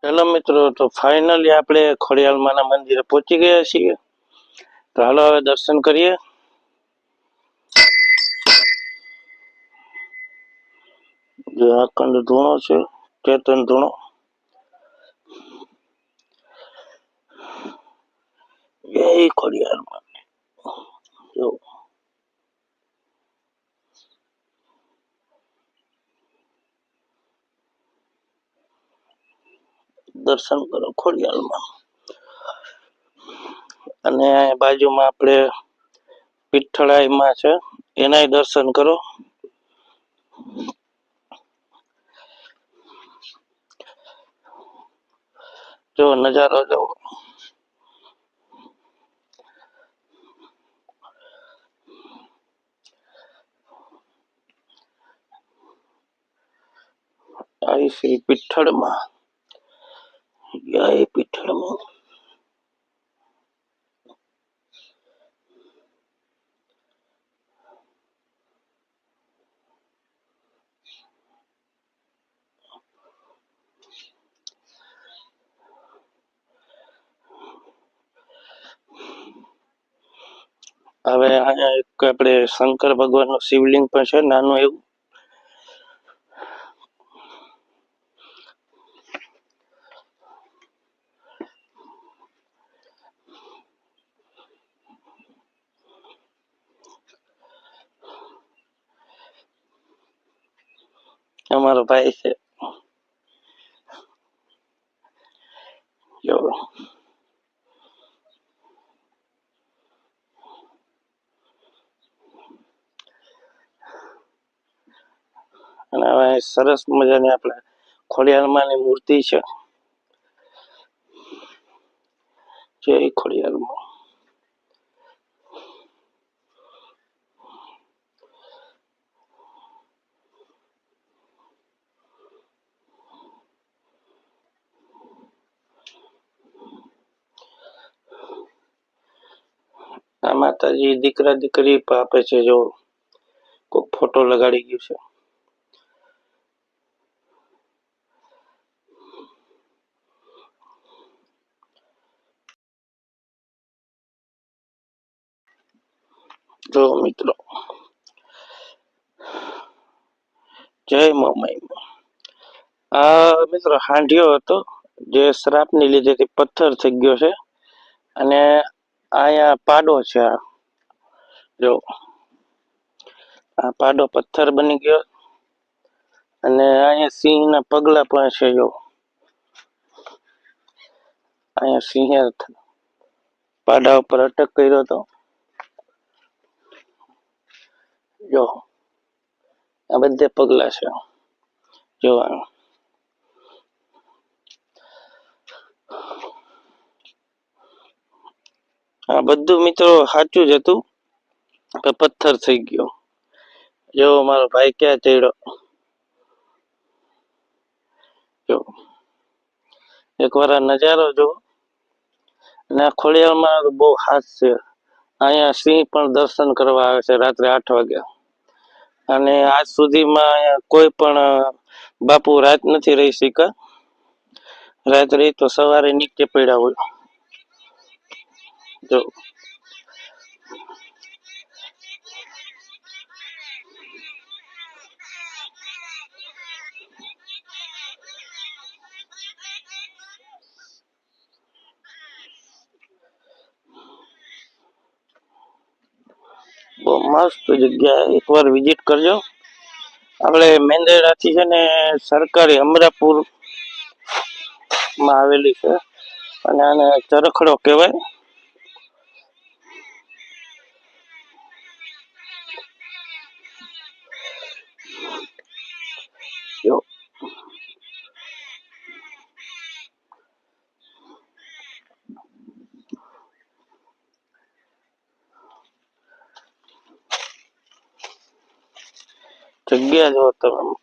Hello મિત્રો, તો finally આપણે ખોડિયાલમાના મંદિરે પહોંચી ગયા છીએ. તો હાલો હવે દર્શન કરીએ. જે અખંડ ધૂણો છે, ચેતન ધૂણો. જય ખોડિયાલમાં. જો દર્શન કરો ખોડિયાલમાં. અને બાજુમાં આપણે પીઠળાઈમાં છે, એનાય દર્શન કરો. જો નજારો જો. આવી શ્રી પીઠળમાં. જય પીઠળમાં. હવે અહીંયા એક આપણે શંકર ભગવાનનું શિવલિંગ પણ છે, નાનું એવું. અમારો ભાઈ છે. જો અને હવે સરસ મજાની આપણે ખોડિયાલમાની મૂર્તિ છે. જય ખોડિયાલમાં. આ માતાજી દીકરા દીકરી આપે છે. જો કોઈક ફોટો લગાડી ગયું છે. જો મિત્રો, જય મમ્મી. આ મિત્રો હાંડિયો હતો, જે શ્રાપની લીધેથી પથ્થર થઈ ગયો છે. અને અહીંયા પાડો છે. જો આ પાડો પથ્થર બની ગયો. અને અહીંયા સિંહના પગલા પણ છે. જો અહીંયા સિંહે પાડા ઉપર અટક કર્યો હતો. જો આ બધે પગલા છે જોવાનું. આ બધું મિત્રો સાચું જ હતું, પથ્થર થઈ ગયો. જો મારો ભાઈ ક્યાં ચડ્યો. જો એકવાર આ નજારો જો. અને આ ખોડિયાલમાં બહુ ખાસ છે. અહીંયા સિંહ પણ દર્શન કરવા આવે છે રાત્રે 8 વાગે. અને આજ સુધીમાં અહીંયા કોઈ પણ બાપુ રાત નથી રહી શક્યા. રાત્રે તો સવારે નીચે પડ્યા હોય. જો બહુ મસ્ત જગ્યા, એકવાર વિઝિટ કરજો. આપણે મેંદરડાથી છે ને સરકારી અમરાપુર માં આવેલી છે. અને આને ચરખડો કહેવાય. જો જગ્યા જો તમે.